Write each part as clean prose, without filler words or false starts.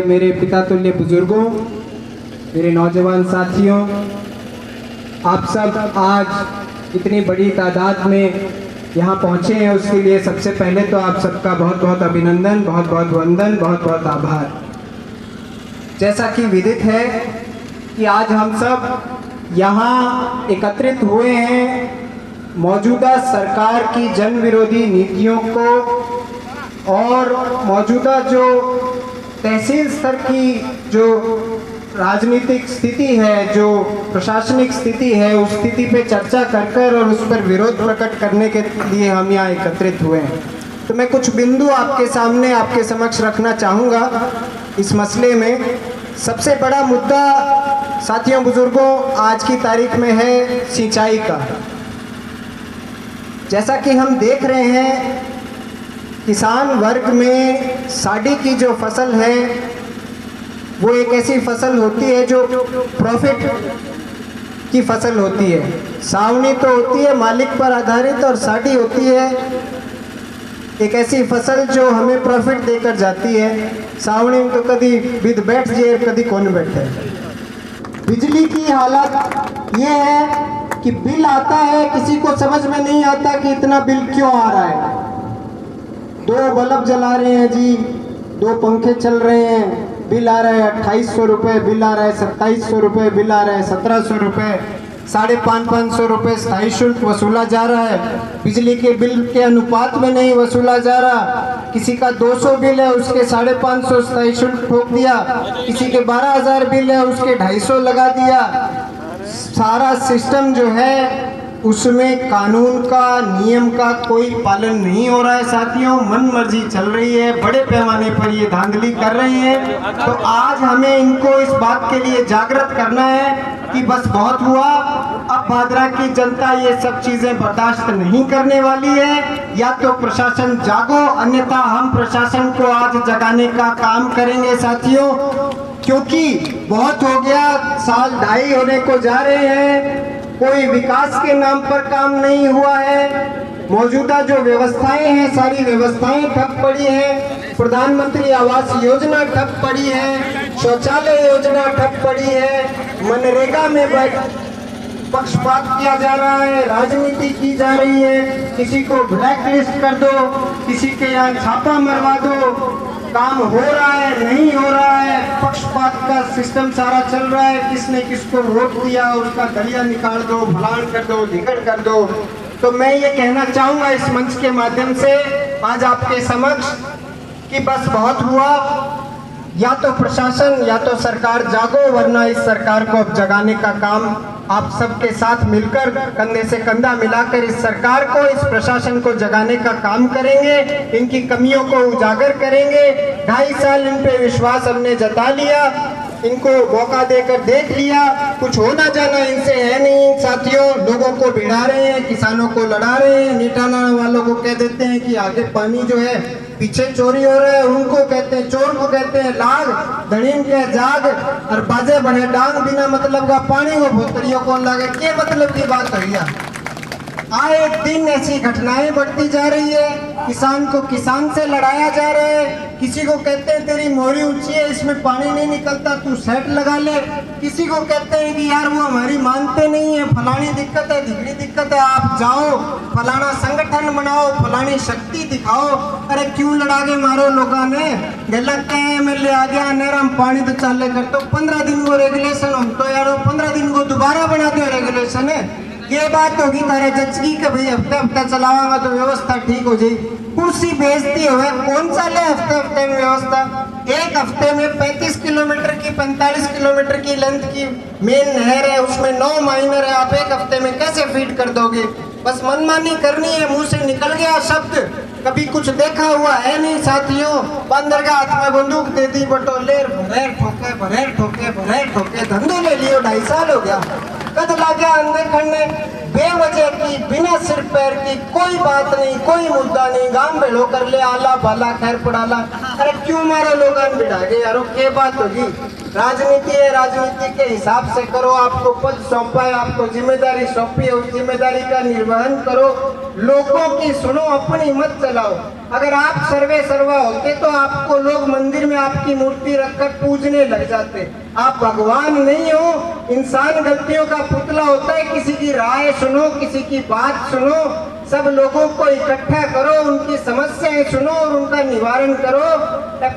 मेरे पिता तुल्य बुजुर्गों, मेरे नौजवान साथियों, आप सब आज इतनी बड़ी तादाद में यहाँ पहुँचे हैं, उसके लिए सबसे पहले तो आप सबका बहुत बहुत अभिनंदन, बहुत बहुत वंदन, बहुत बहुत आभार। जैसा कि विदित है कि आज हम सब यहाँ एकत्रित हुए हैं मौजूदा सरकार की जन विरोधी नीतियों को और मौजूदा जो तहसील स्तर की जो राजनीतिक स्थिति है, जो प्रशासनिक स्थिति है, उस स्थिति पे चर्चा कर और उस पर विरोध प्रकट करने के लिए हम यहाँ एकत्रित हुए हैं। तो मैं कुछ बिंदु आपके सामने, आपके समक्ष रखना चाहूँगा इस मसले में। सबसे बड़ा मुद्दा साथियों बुजुर्गों आज की तारीख में है सिंचाई का। जैसा कि हम देख रहे हैं, किसान वर्ग में साड़ी की जो फसल है वो एक ऐसी फसल होती है जो प्रॉफिट की फसल होती है। सावनी तो होती है मालिक पर आधारित और साड़ी होती है एक ऐसी फसल जो हमें प्रॉफिट देकर जाती है। सावनी में तो कभी बिद बैठ जाए, कभी कौन बैठे। बिजली की हालत ये है कि बिल आता है, किसी को समझ में नहीं आता कि इतना बिल क्यों आ रहा है। 2 बल्ब जला रहे हैं जी, 2 पंखे चल रहे हैं, बिल आ रहा है 2800 रुपये, बिल आ रहा है 2700 रुपये, बिल आ रहा है 1700 रुपये, 550 रुपये स्थायी शुल्क वसूला जा रहा है। बिजली के बिल के अनुपात में नहीं वसूला जा रहा। किसी का 200 बिल है, उसके 550 स्थायी शुल्क ठोक दिया। किसी के 12,000 बिल है, उसके 250 लगा दिया। सारा सिस्टम जो है उसमें कानून का, नियम का कोई पालन नहीं हो रहा है साथियों। मन मर्जी चल रही है, बड़े पैमाने पर ये धांधली कर रहे हैं। तो आज हमें इनको इस बात के लिए जागृत करना है कि बस बहुत हुआ, अब भादरा की जनता ये सब चीजें बर्दाश्त नहीं करने वाली है। या तो प्रशासन जागो, अन्यथा हम प्रशासन को आज जगाने का काम करेंगे साथियों, क्योंकि बहुत हो गया। 1.5 होने को जा रहे हैं, कोई विकास के नाम पर काम नहीं हुआ है। मौजूदा जो व्यवस्थाएं हैं, सारी व्यवस्थाएं ठप पड़ी हैं। प्रधानमंत्री आवास योजना ठप पड़ी है, शौचालय योजना ठप पड़ी है, मनरेगा में पक्षपात किया जा रहा है, राजनीति की जा रही है। किसी को ब्लैक लिस्ट कर दो, किसी के यहाँ छापा मरवा दो। काम हो रहा है, नहीं हो रहा है, पक्षपात का सिस्टम सारा चल रहा है। किसने किसको वोट दिया उसका दलिया निकाल दो, फलान कर दो, ढिकड़ कर दो। तो मैं ये कहना चाहूँगा इस मंच के माध्यम से आज आपके समक्ष कि बस बहुत हुआ। या तो प्रशासन या तो सरकार जागो, वरना इस सरकार को अब जगाने का काम आप सबके साथ मिलकर कंधे से कंधा मिलाकर इस सरकार को, इस प्रशासन को जगाने का काम करेंगे। इनकी कमियों को उजागर करेंगे। 2.5 साल इन पे विश्वास हमने जता लिया, इनको मौका देकर देख लिया, कुछ होना जाना इनसे है नहीं साथियों। लोगों को भिड़ा रहे हैं, किसानों को लड़ा रहे हैं। नीटाना वालों को कह देते हैं कि आगे पानी जो है, पीछे चोरी हो रहा है, उनको कहते हैं चोर, को कहते हैं लाग, धड़ीम के जाग, और बाजे बढ़े डांग, बिना मतलब का पानी को भोतरियों को लागे। क्या मतलब की बात है? आए दिन ऐसी घटनाएं बढ़ती जा रही है। किसान को किसान से लड़ाया जा रहा है। किसी को कहते हैं तेरी मोरी ऊंची है, इसमें पानी नहीं निकलता, तू सेट लगा ले। किसी को कहते हैं कि यार वो हमारी मानते नहीं है, फलानी दिक्कत है, ढिगड़ी दिक्कत है, आप जाओ फलाना संगठन बनाओ, फलानी शक्ति दिखाओ। अरे क्यों लड़ा के मारो लोगों ने? गलत कहे एमएलए आ गया, नरम पानी तो चाले कर, तो 15 दिन को रेगुलेशन, हम तो यार 15 दिन को दोबारा बना दो रेगुलेशन है। ये बात होगी तारे जज की कि भाई हफ्ते चलावांगा तो व्यवस्था ठीक हो जाए। कुर्सी बेचती हुए कौन सा ले हफ्ते में व्यवस्था? एक हफ्ते में 35 किलोमीटर की, 45 किलोमीटर की लेंथ की मेन नहर है, उसमें 9 माइनर है। आप एक हफ्ते में कैसे फीड कर दोगे? बस मनमानी करनी है, मुंह से निकल गया शब्द, कभी कुछ देखा हुआ है नहीं साथियों। बंदर का हाथ में बंदूक दे दी, बटोलेर भरेर ठोके, भरेर ठोके, भरेर ठोके, धंधो ले लियो। 2.5 साल हो गया, कद ला गया अंदर खड़ने। बेवजह की, बिना सिर पैर की कोई बात नहीं, कोई मुद्दा नहीं, गांव भेड़ो कर ले, आला बाला खैर पड़ाला। अरे क्यों मारो लोग बिठा के यारो, क्या बात होगी? राजनीति है, राजनीति के हिसाब से करो। आपको पद सौंपा है, आपको जिम्मेदारी सौंपी है, उस जिम्मेदारी का निर्वहन करो। लोगों की सुनो, अपनी मत चलाओ। अगर आप सर्वे सर्वा होते तो आपको लोग मंदिर में आपकी मूर्ति रखकर पूजने लग जाते। आप भगवान नहीं हो, इंसान गलतियों का पुतला होता है। किसी की राय सुनो, किसी की बात सुनो, सब लोगों को इकट्ठा करो, उनकी समस्याएं सुनो और उनका निवारण करो।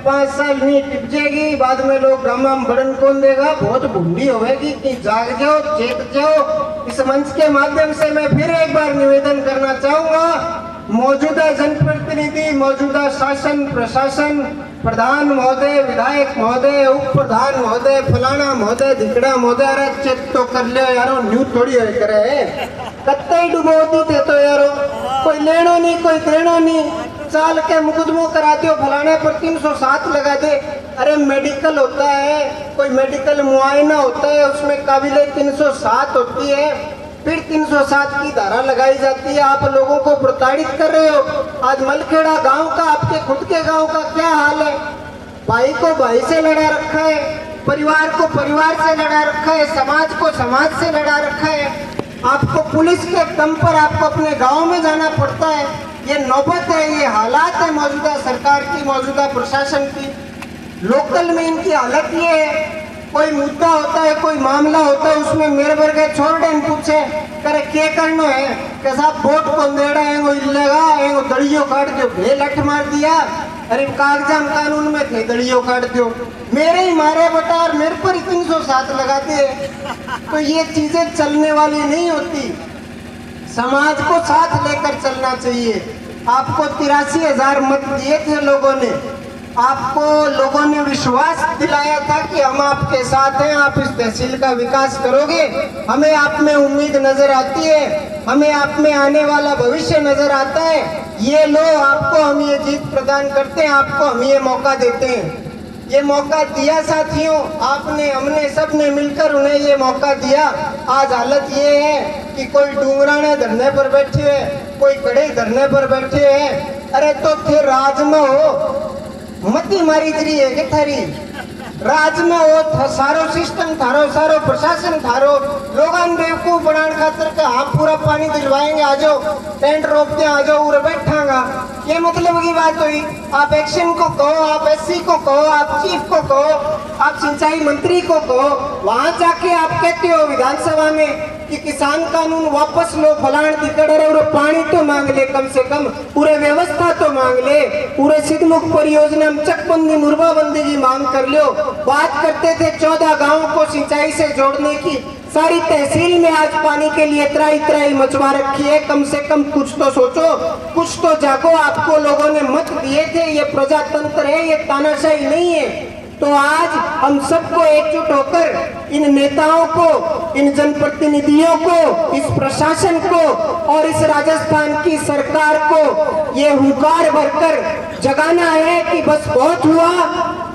5 साल नहीं टिप जाएगी, बाद में लोग गामा में बड़न कौन देगा, बहुत भूंडी होगी कि जाग जाओ, चेत जाओ। इस मंच के माध्यम से मैं फिर एक बार निवेदन करना चाहूंगा, मौजूदा जनप्रतिनिधि, मौजूदा शासन प्रशासन, प्रधान महोदय, विधायक महोदय, उप प्रधान महोदय, फलाना महोदय, धिकड़ा महोदय, अरे चेक तो कर लियो यारो, न्यू थोड़ी हो करे, कत्ते डुबोती थे तो यारो, कोई लेनो नहीं, कोई देनो नहीं, चाल के मुकदमों करा दो, फलाने पर 307 लगा दे। अरे मेडिकल होता है, कोई मेडिकल मुआयना होता है, उसमें काबिले 307 होती है, फिर 307 की धारा लगाई जाती है। आप लोगों को प्रताड़ित कर रहे हो। आज मलखेड़ा गांव का, आपके खुद के गांव का क्या हाल है? भाई को भाई से लड़ा रखा है, परिवार को परिवार से लड़ा रखा है, समाज को समाज से लड़ा रखा है। आपको पुलिस के दम पर आपको अपने गांव में जाना पड़ता है। ये नौबत है, ये हालात है मौजूदा सरकार की, मौजूदा प्रशासन की। लोकल में इनकी हालत ये है, कोई मुद्दा होता है, कोई मामला होता है, उसमें मेरे वर्ग छोड़ दे, पूछे करे क्या करना है, कैसा वोट कौन दे रहा है, वो इलेगा है, वो दड़ियों काट दो, भे लठ मार दिया। अरे कागजाम कानून में थे, दड़ियों काट दो, मेरे ही मारे बता और मेरे पर 307 लगाते हैं। तो ये चीजें चलने वाली नहीं होती। समाज को साथ लेकर चलना चाहिए। आपको 83,000 मत दिए थे लोगों ने, आपको लोगों ने विश्वास दिलाया था कि हम आपके साथ हैं, आप इस तहसील का विकास करोगे। हमें आप में उम्मीद नजर आती है, हमें आप में आने वाला भविष्य नजर आता है। ये लो, आपको हम ये जीत प्रदान करते हैं, आपको हम ये मौका देते हैं। ये मौका दिया साथियों, आपने, हमने, सबने मिलकर उन्हें ये मौका दिया। आज हालत ये है कि कोई डूंगराने धरने पर बैठे है, कोई कड़े धरने पर बैठे हैं। अरे तो थे राज में हो, मती मारी जरी है कि थारी राज में हो, सारो सिस्टम थारो, सारो प्रशासन थारो, लोगन बेवकूफ बनाने खातिर के हम पूरा पानी दिलवाएंगे, आ जाओ टेंट रोकते, आ जाओ उरे बैठांगा। ये मतलब की बात हुई? आप एक्शन को कहो, आप एससी को कहो, आप चीफ को कहो, आप सिंचाई मंत्री को कहो, वहां जाके आप कहते हो विधानसभा में कि किसान कानून वापस लो, फलान टिकट, और पानी तो मांग ले, कम से कम पूरे व्यवस्था तो मांग ले, पूरे सिद्धमुख परियोजना में चकबंदी मुर्बाबंदी की मांग कर लो। बात करते थे 14 गांवों को सिंचाई से जोड़ने की, सारी तहसील में आज पानी के लिए त्राई त्राई मचवा रखी है। कम से कम कुछ तो सोचो, कुछ तो जागो। आपको लोगों ने मत दिए थे, ये प्रजातंत्र है, ये तानाशाही नहीं है। तो आज हम सबको एकजुट होकर इन नेताओं को, इन जनप्रतिनिधियों को, इस प्रशासन को और इस राजस्थान की सरकार को ये हुंकार भरकर जगाना है कि बस बहुत हुआ,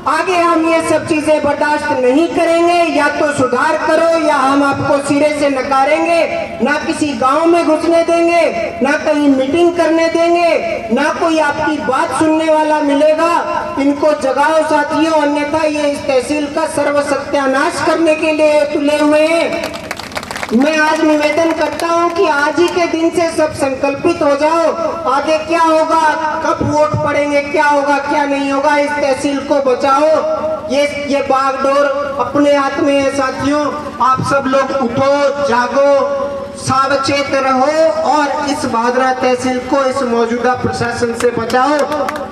आगे हम ये सब चीजें बर्दाश्त नहीं करेंगे। या तो सुधार करो या हम आपको सिरे से नकारेंगे, ना किसी गांव में घुसने देंगे, ना कहीं मीटिंग करने देंगे, ना कोई आपकी बात सुनने वाला मिलेगा। इनको जगाओ साथियों, अन्यथा ये इस तहसील का सर्व सत्यानाश करने के लिए तुले हुए हैं। मैं आज निवेदन करता हूं कि आज ही के दिन से सब संकल्पित हो जाओ। आगे क्या होगा, कब वोट पड़ेंगे, क्या होगा क्या नहीं होगा, इस तहसील को बचाओ। ये बागडोर अपने हाथ में है साथियों। आप सब लोग उठो, जागो, सावचेत रहो और इस भादरा तहसील को, इस मौजूदा प्रशासन से बचाओ।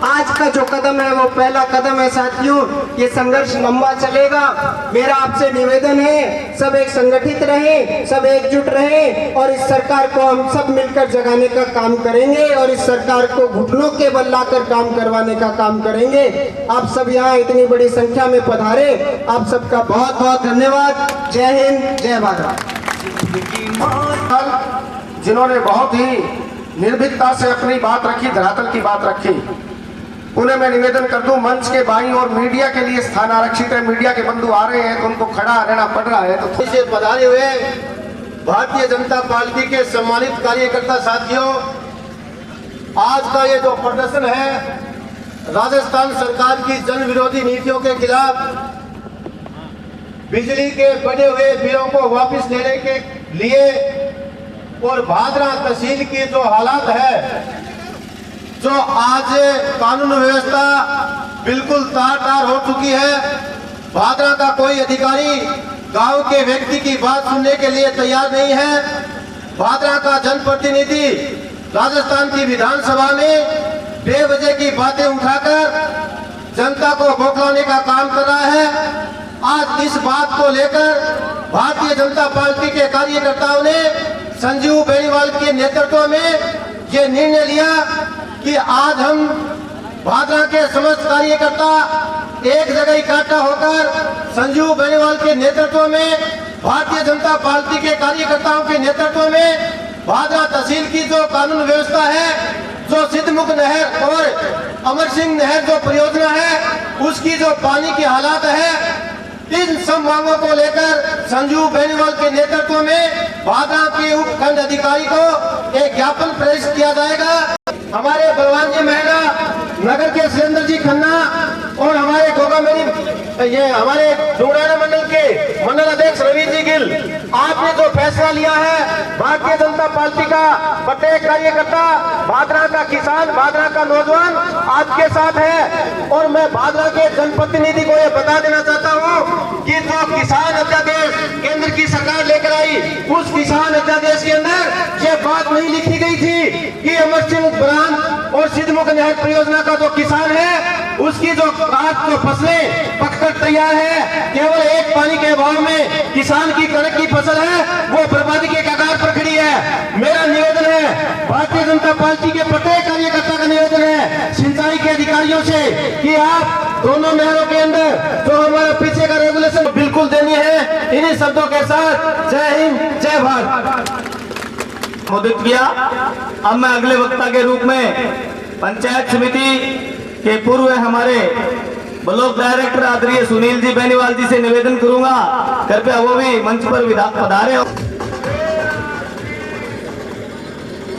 आज का जो कदम है वो पहला कदम है साथियों। ये संघर्ष लंबा चलेगा। मेरा आपसे निवेदन है, सब एक संगठित रहें, सब एकजुट रहें और इस सरकार को हम सब मिलकर जगाने का काम करेंगे और इस सरकार को घुटनों के बल लाकर काम करवाने का काम करेंगे। आप सब यहाँ इतनी बड़ी संख्या में पधारे, आप सबका बहुत बहुत धन्यवाद। जय हिंद, जय भारत। जिन्होंने बहुत ही निर्भीकता से अपनी बात रखी, धरातल की बात रखी, उन्हें मैं निवेदन कर दूं, मंच के बाईं और मीडिया के लिए स्थान आरक्षित है। मीडिया के बंधु आ रहे हैं तो उनको खड़ा रहना पड़ रहा है, तो इसे पधारे हुए भारतीय जनता पार्टी के सम्मानित कार्यकर्ता साथियों, आज का ये जो प्रदर्शन है राजस्थान सरकार की जन विरोधी नीतियों के खिलाफ, बिजली के बढ़े हुए बिलों को वापस लेने के लिए और भादरा तहसील की जो हालात है, जो आज कानून व्यवस्था बिल्कुल तार-तार हो चुकी है। भादरा का कोई अधिकारी गांव के व्यक्ति की बात सुनने के लिए तैयार नहीं है। भादरा का जनप्रतिनिधि राजस्थान की विधानसभा में बेवजह की बातें उठाकर जनता को बौखलाने का काम कर रहा है। आज इस बात को लेकर भारतीय जनता पार्टी के कार्यकर्ताओं ने संजीव बेनीवाल के नेतृत्व में ये निर्णय लिया कि आज हम भादरा के समस्त कार्यकर्ता एक जगह इकट्ठा होकर संजीव बेनीवाल के नेतृत्व में, भारतीय जनता पार्टी के कार्यकर्ताओं के नेतृत्व में भादरा तहसील की जो कानून व्यवस्था है, जो सिद्धमुख नहर और अमर सिंह नहर जो परियोजना है, उसकी जो पानी की हालात है, इन सब मांगों को लेकर संजीव बेनीवाल के नेतृत्व में भादरा के उपखंड अधिकारी को एक ज्ञापन प्रेषित किया जाएगा। हमारे बलवान जी महिला नगर के सुरेंद्र जी खन्ना और हमारे गोगामेरी ये हमारे डुंगराना मंडल के मंडल अध्यक्ष रवि जी गिल, आपने जो फैसला लिया है, भारतीय जनता पार्टी का प्रत्येक कार्यकर्ता, भादरा का किसान, भादरा का नौजवान आपके साथ है। और मैं भादरा के जनप्रतिनिधि को ये बता देना चाहता हूँ कि जो किसान अध्यादेश केंद्र की सरकार लेकर आई, उस किसान अध्यादेश के अंदर ये बात नहीं लिखी गई थी कि अमर सिंह ब्रांड और सिद्धमुख नहर परियोजना का जो किसान है, उसकी जो काट जो फसलें पककर तैयार है, केवल एक पानी के अभाव में किसान की कणक की फसल है वो बर्बादी के कगार पर खड़ी है। मेरा निवेदन है, भारतीय जनता पार्टी के प्रत्येक कार्यकर्ता का निवेदन है सिंचाई के अधिकारियों से कि आप दोनों नहरों के अंदर जो हमारा पीछे का रेगुलेशन बिल्कुल देनी है। इन्हीं शब्दों के साथ जय हिंद, जय भारत। संबोधित किया। अब मैं अगले वक्ता के रूप में पंचायत समिति के पूर्व हमारे ब्लॉक डायरेक्टर आदरणीय सुनील जी बेनीवाल जी से निवेदन करूंगा, कृपया वो भी मंच पर पधारे।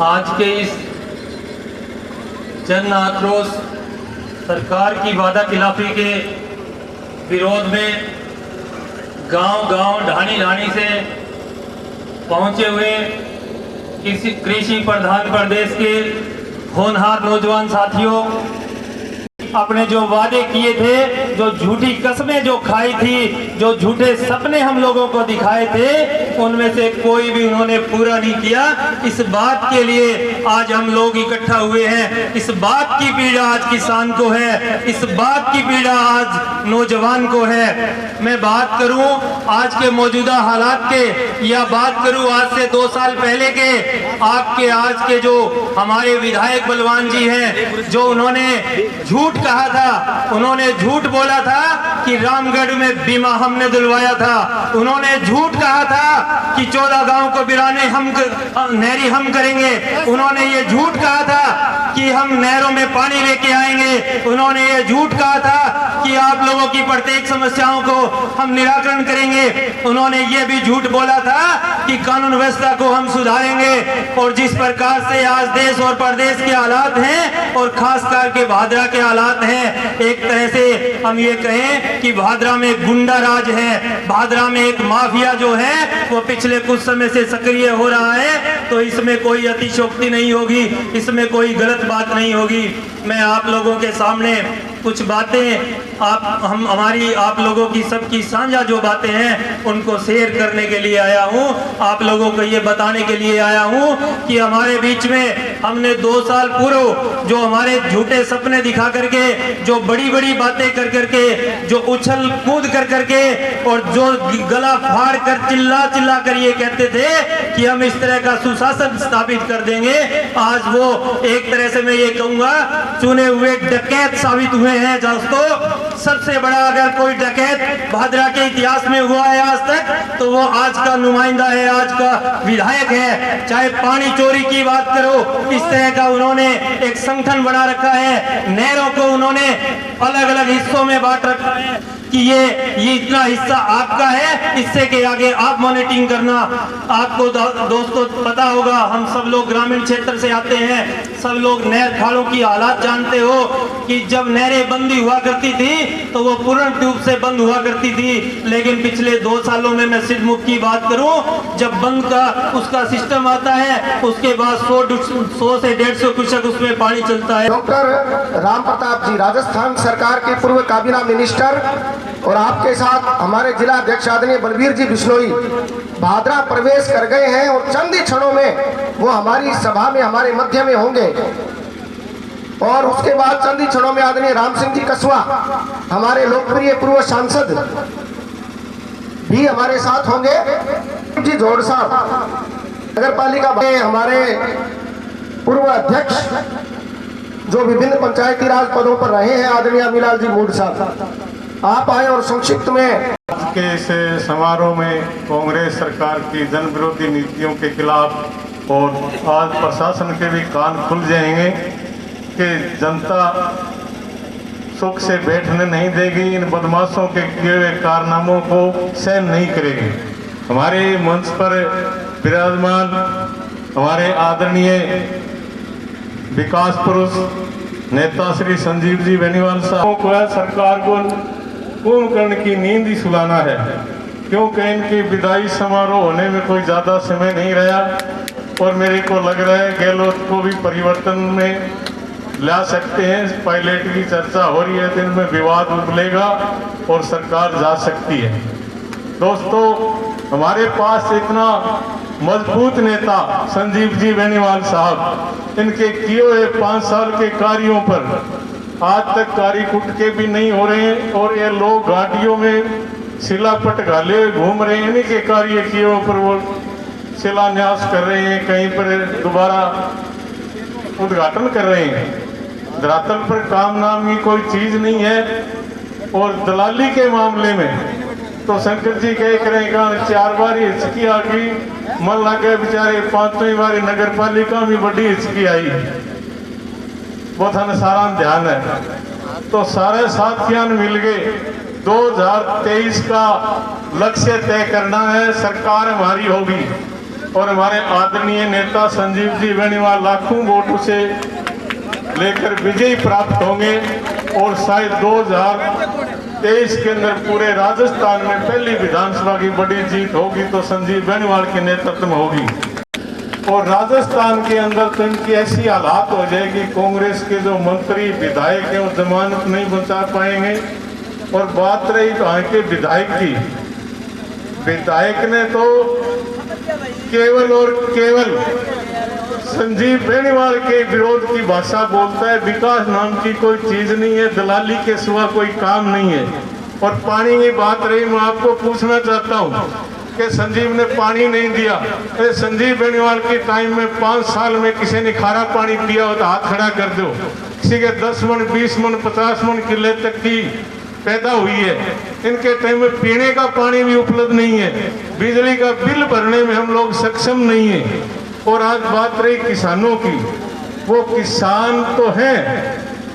आज के इस जन आक्रोश सरकार की वादा खिलाफी के विरोध में गांव-गांव, ढाणी-ढाणी से पहुंचे हुए कृषि प्रधान प्रदेश के होनहार नौजवान साथियों, अपने जो वादे किए थे, जो झूठी कस्में जो खाई थी, जो झूठे सपने हम लोगों को दिखाए थे, उनमें से कोई भी उन्होंने पूरा नहीं किया। इस बात के लिए आज हम लोग इकट्ठा हुए हैं। इस बात की पीड़ा आज किसान को है, इस बात की पीड़ा आज नौजवान को है। मैं बात करूं आज के मौजूदा हालात के, या बात करूं आज से 2 साल पहले के, आपके आज के जो हमारे विधायक बलवान जी हैं, जो उन्होंने झूठ कहा था, उन्होंने झूठ बोला था कि रामगढ़ में बीमा हमने दिलवाया था, उन्होंने झूठ कहा था कि 14 गांव को बिराने हम नहरी हम करेंगे, उन्होंने ये झूठ कहा था कि हम नहरों में पानी लेके आएंगे, उन्होंने ये झूठ कहा था कि आप लोगों की प्रत्येक समस्याओं को हम निराकरण करेंगे, उन्होंने ये भी झूठ बोला था कि कानून व्यवस्था को हम सुधारेंगे। और जिस प्रकार से आज देश और प्रदेश के हालात हैं, और खासकर के भादरा के हालात हैं, एक तरह से हम ये कहें कि भादरा में गुंडा राज है, भादरा में एक माफिया जो है वो पिछले कुछ समय से सक्रिय हो रहा है। तो इसमें कोई अतिशयोक्ति नहीं होगी, इसमें कोई गलत बात नहीं होगी। मैं आप लोगों के सामने कुछ बातें हमारी आप लोगों की सबकी साझा जो बातें हैं उनको शेयर करने के लिए आया हूं। आप लोगों को ये बताने के लिए आया हूं कि हमारे बीच में हमने 2 साल पूर्व जो हमारे झूठे सपने दिखा करके, जो बड़ी बड़ी बातें कर करके, जो उछल कूद कर करके, और जो गला फाड़ कर चिल्ला चिल्ला कर ये कहते थे कि हम इस तरह का सुशासन स्थापित कर देंगे, आज वो एक तरह से मैं ये कहूंगा चुने हुए डकैत साबित हुए हैं। दोस्तों, सबसे बड़ा अगर कोई डकैत भादरा के इतिहास में हुआ है आज तक, तो वो आज का नुमाइंदा है, आज का विधायक है। चाहे पानी चोरी की बात करो, इस तरह का उन्होंने एक संगठन बना रखा है, नहरों को उन्होंने अलग अलग हिस्सों में बांट रखा है। कि ये इतना हिस्सा आपका है, इससे के आगे आप मॉनिटरिंग करना। आपको दोस्तों पता होगा, हम सब लोग ग्रामीण क्षेत्र से आते हैं, सब लोग नहर खालों की हालात जानते हो कि जब नहरें बंदी हुआ करती थी तो वो पूर्ण रूप से बंद हुआ करती थी, लेकिन पिछले 2 सालों में मैं सिद्धमुख की बात करूं, जब बंद का उसका सिस्टम आता है उसके बाद 100 से 150 क्यूसेक उसमें पानी चलता है। डॉक्टर राम प्रताप जी, राजस्थान सरकार के पूर्व काबीना मिनिस्टर, और आपके साथ हमारे जिला अध्यक्ष आदरणीय बलबीर जी बिश्नोई भादरा प्रवेश कर गए हैं और चंद ही क्षणों में वो हमारी सभा में हमारे मध्य में होंगे। और उसके बाद चंद ही क्षणों में आदरणीय राम सिंह जी कसवा, हमारे लोकप्रिय पूर्व सांसद भी हमारे साथ होंगे। जी जोड़ साहब नगर पालिका के हमारे पूर्व अध्यक्ष जो विभिन्न पंचायती राज पदों पर रहे हैं, आदरणीय अमीलाल जी मूड साहब, आप आए और संक्षिप्त में। आज के इस समारोह में कांग्रेस सरकार की जन विरोधी नीतियों के खिलाफ और आज प्रशासन के भी कान खुल जाएंगे कि जनता सुख से बैठने नहीं देगी, इन बदमाशों के किए हुए कारनामों को सहन नहीं करेगी। हमारे मंच पर विराजमान हमारे आदरणीय विकास पुरुष नेता श्री संजीव जी बेनीवाल साहब को सरकार को कुंभकर्ण की नींद ही सुलाना है, क्योंकि इनकी विदाई समारोह होने में कोई ज़्यादा समय नहीं रहा और मेरे को लग रहा है गहलोत को भी परिवर्तन में ला सकते हैं। पायलट की चर्चा हो रही है, दिन में विवाद उबलेगा और सरकार जा सकती है। दोस्तों, हमारे पास इतना मजबूत नेता संजीव जी बेनीवाल साहब, इनके किए हुए 5 साल के कार्यों पर आज तक कारी कुट के भी नहीं हो रहे हैं और ये लोग घाटियों में शिलापट घाले हुए घूम रहे हैं। इन्हीं के कार्य किए पर वो शिलान्यास कर रहे हैं, कहीं पर दोबारा उद्घाटन कर रहे हैं। धरातल पर काम नाम की कोई चीज नहीं है। और दलाली के मामले में तो शंकर जी कह करेगा 4 बार हिचकी आ गई, मन लगे बेचारे 5वीं बार नगर पालिका में बड़ी हिचकी आई, वो थाने सारा ध्यान है। तो सारे साथियां मिल गए 2023 का लक्ष्य तय करना है, सरकार हमारी होगी और हमारे आदरणीय नेता संजीव जी बेनीवाल लाखों वोटों से लेकर विजयी प्राप्त होंगे और शायद 2023 के अंदर पूरे राजस्थान में पहली विधानसभा की बड़ी जीत होगी तो संजीव बेनीवाल के नेतृत्व में होगी। और राजस्थान के अंदर तो इनकी ऐसी हालात हो जाएगी, कांग्रेस के जो मंत्री विधायक हैं वो जमानत नहीं बचा पाएंगे। और बात रही वहाँ के विधायक की, विधायक ने तो केवल और केवल संजीव बेनीवाल के विरोध की भाषा बोलता है। विकास नाम की कोई चीज नहीं है, दलाली के सिवा कोई काम नहीं है। और पानी की बात रही, मैं आपको पूछना चाहता हूँ कि संजीव ने पानी नहीं दिया। अरे संजीव बेनीवाल के टाइम में 5 साल में किसी ने खारा पानी पिया हो तो हाथ खड़ा कर दो। किसी के 10 मन 20 मन 50 मन किले तक की पैदा हुई है। इनके टाइम में पीने का पानी भी उपलब्ध नहीं है, बिजली का बिल भरने में हम लोग सक्षम नहीं है। और आज बात रही किसानों की, वो किसान तो हैं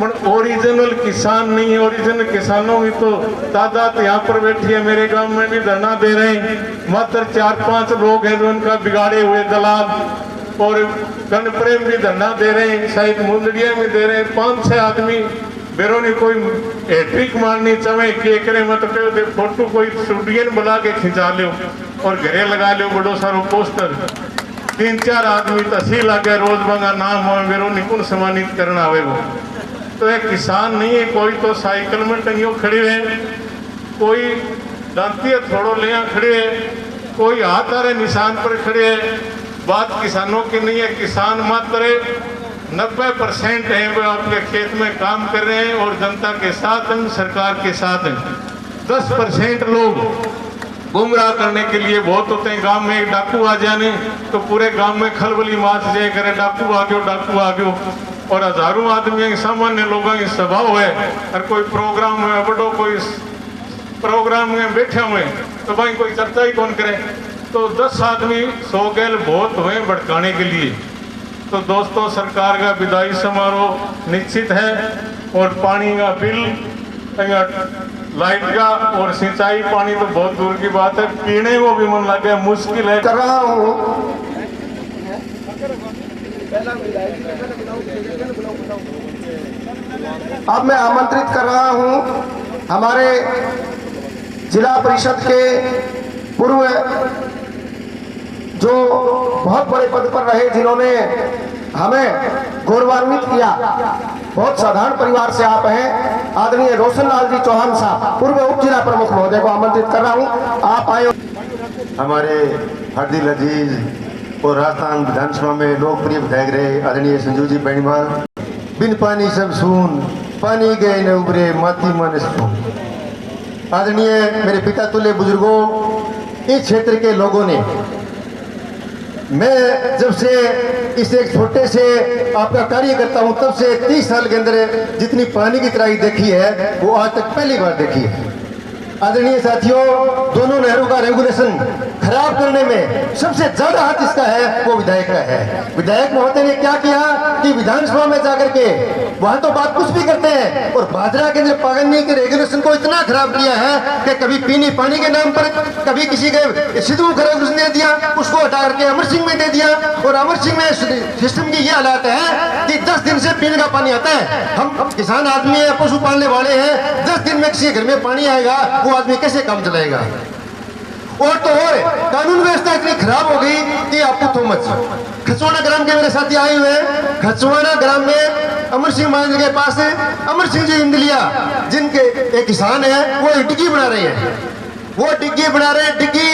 पर ओरिजिनल किसान नहीं है। ओरिजिनल किसानों की तो तादाद यहाँ पर बैठी है, मेरे गांव में भी धरना दे रहे हैं। मात्र 4-5 लोग हैं जो उनका बिगाड़े हुए दलाल, और गणप्रेम भी धरना दे रहे हैं, शायद मुंदड़िया में दे रहे हैं। 5-6 आदमी बेरोनी कोई हैट्रिक मारनी चाहे के करे मत कहो फोटो कोई स्टूडियन बुला के खिंचा लो और घरे लगा लो बड़ो सारो पोस्टर। 3-4 आदमी तहसील आ गए, रोज बंगा नाम हो बेरोनी कौन सम्मानित करना हुए वो तो एक किसान नहीं है। कोई तो साइकिल में टंगियों खड़े हैं, कोई दांती थोड़ो ले खड़े है, कोई हाथ आ रहे निशान पर खड़े है। बात किसानों की नहीं है, किसान मात्र 90% है वो अपने खेत में काम कर रहे हैं और जनता के साथ हैं, सरकार के साथ हैं। 10% लोग गुमराह करने के लिए बहुत होते हैं। गांव में एक डाकू आ जाने तो पूरे गांव में खलबली माच जाए करे डाकू आ गयो डाकू आ गयो। और हजारों आदमी सामान्य लोगों की स्वभाव है, और कोई प्रोग्राम में बड़ो कोई प्रोग्राम में बैठे हुए तो भाई कोई चर्चा ही कौन करे। तो 10 आदमी 100 गैल बहुत हुए भड़काने के लिए। तो दोस्तों, सरकार का विदाई समारोह निश्चित है और पानी का बिल लाइट का और सिंचाई पानी तो बहुत दूर की बात है, पीने को भी मन लगे मुश्किल है। कर रहा हूँ। अब मैं आमंत्रित कर रहा हूँ हमारे जिला परिषद के पूर्व जो बहुत बड़े पद पर रहे, जिन्होंने हमें गौरवान्वित किया। बहुत साधारण परिवार से आप हैं, आदरणीय रोशन लाल जी चौहान साहब, पूर्व उप जिला प्रमुख महोदय को आमंत्रित कर रहा हूं। आप आए। हमारे हरदिल अजीज और राजस्थान विधानसभा में लोकप्रिय विधायक रहे आदरणीय संजू जी बेनीवाल। बिन पानी सब सून, पानी गए न उबरे, माती मन सुकून। आदरणीय मेरे पिता तुल्य बुजुर्गों, इस क्षेत्र के लोगों ने, मैं जब से इस एक छोटे से आपका कार्य करता हूं, तब से 30 साल के अंदर जितनी पानी की तराई देखी है वो आज तक पहली बार देखी है। आदरणीय साथियों, दोनों नहरों का रेगुलेशन खराब करने में सबसे ज्यादा हाथ इसका है, वो विधायक का है। विधायक महोदय ने क्या किया कि विधानसभा में जाकर के वहां तो बात कुछ भी करते हैं, और भादरा के अंदर पागलनी के रेगुलेशन को इतना खराब किया है कि कभी पीने पानी के नाम पर, कभी किसी के सिद्धू को रेगुलेशन दे दिया, उसको हटा करके अमर सिंह में दे दिया। और अमर सिंह में सिस्टम की ये हालत है कि 10 दिन से पीने का पानी आता है। हम किसान आदमी है, पशु पालने वाले हैं, 10 दिन में किसी घर में पानी आएगा, वो आदमी कैसे काम चलाएगा। और तो और कानून व्यवस्था इतनी खराब हो गई कि आपको तो मत। खचवाना ग्राम के मेरे साथी आए हुए हैं। खचवाना ग्राम में अमर सिंह महाराज के पास है, अमर सिंह जी इंदलिया, जिनके एक किसान है, वो एक डिग्गी बना रहे हैं। वो डिग्गी बना रहे हैं, डिग्गी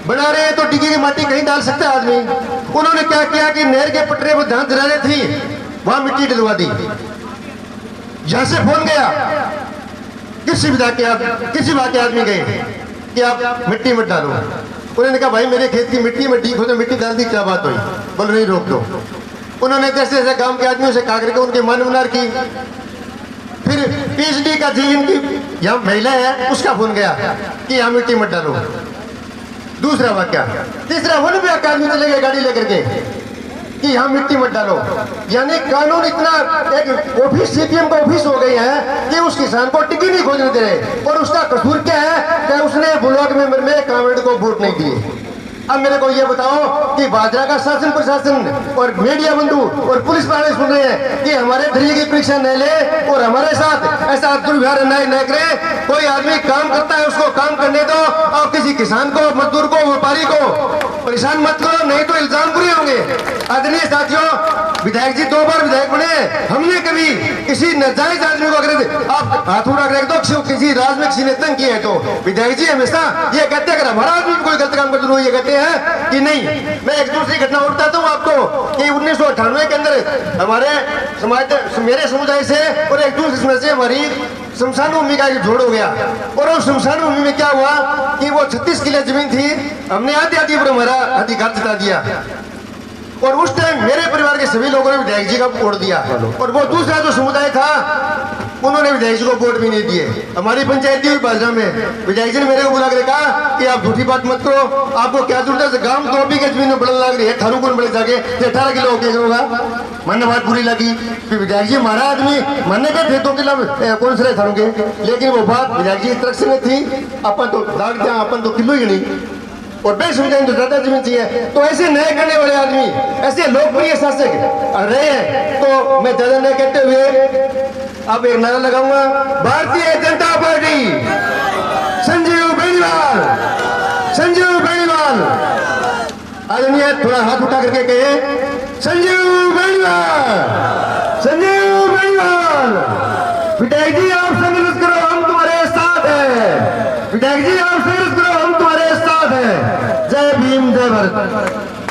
बना रहे हैं तो डिग्गी की माटी कहीं डाल सकता है आदमी। उन्होंने क्या किया कि नहर के पटरे पर जहां दरारें थी वहां मिट्टी डलवा दी। यहां से फोन गया, किसी विधायक के आदमी गए कि आप मिट्टी मत डालो। उन्होंने कहा भाई मेरे खेत की मिट्टी में ठीक हो तो मिट्टी डाल दी, क्या बात हुई? बोल नहीं, रोक दो। उन्होंने जैसे जैसे गांव के आदमियों से कहा करके उनके मन मुनार की। फिर PhD का जी इनकी यहाँ महिला है, उसका फोन गया कि यहाँ मिट्टी मत डालो। दूसरा वाक्य, तीसरा वन विभाग के आदमी चले गए गाड़ी लेकर के कि यहाँ मिट्टी मत डालो। यानी कानून इतना, एक ऑफिस CPM का ऑफिस हो गई है कि उस किसान को टिकट नहीं खोजने दे रहे। और उसका कसूर क्या है कि उसने ब्लॉक मेंबर में कांग्रेस को वोट नहीं दिए। अब मेरे को ये बताओ कि भादरा का शासन प्रशासन और मीडिया बंधु और पुलिस वाले सुन रहे हैं कि हमारे दरिया की परीक्षा न ले और हमारे साथ ऐसा दुर्व्यवहार न करे। कोई आदमी काम करता है उसको काम करने दो, और किसी किसान को, मजदूर को, व्यापारी को परेशान मत करो, नहीं तो इल्जाम पूरे होंगे। आदरणीय साथियों, विधायक जी 2 बार विधायक बने, हमने कभी किसी नाजायज आदमी को अगर आप हाथ उठा कर दो, किसी राज में किसी ने तंग किया है तो विधायक जी हमेशा ये कहते हैं अगर हमारा आदमी कोई गलत काम करते ये कहते हैं कि नहीं। मैं एक दूसरी घटना और बताता हूँ आपको कि 1998 के अंदर हमारे समाज, मेरे समुदाय से और एक दूसरे समुदाय से हमारी शमशान भूमि का जोड़ हो गया। और उस शमशान भूमि में क्या हुआ कि वो 36 किले जमीन थी, हमने आधी पर हमारा अधिकार जता दिया। और उस टाइम मेरे परिवार के सभी लोगों ने विधायक जी का वोट दिया, और वो दूसरा जो समुदाय था उन्होंने विधायक जी को वोट भी नहीं दिए। हमारी पंचायती हुई भाजपा में विधायक जी ने मेरे को बुला कर कहा कि आप झूठी बात मत करो, आपको क्या जरूरत है, गांव तो अभी के जमीन में बढ़ने लग रही है, थारू कौन बढ़े जाके 18 किलो हो गया होगा। मन बात बुरी लगी, फिर विधायक जी हमारा आदमी मानने के थे 2 किलो कौन से थारू के, लेकिन वो बात विधायक जी की तरफ से थी, अपन तो दाग दिया, अपन तो किलो ही नहीं, और बेच समझाएं तो ज्यादा जमीन चाहिए। तो ऐसे नए करने वाले आदमी, ऐसे लोकप्रिय शासक रहे हैं। तो मैं ज्यादा नहीं कहते हुए अब एक नारा लगाऊंगा, भारतीय जनता पार्टी संजीव बेनीवाल, संजीव बेनीवाल। आदरणीय थोड़ा हाथ उठा करके कहे संजीव बेनीवाल, संजीव बेनीवाल। विधायक जी आप संघर्ष करो, हम तुम्हारे साथ हैं। विधायक जी आप संघर्ष करो, हम तुम्हारे साथ हैं। जय भीम, जय भारत।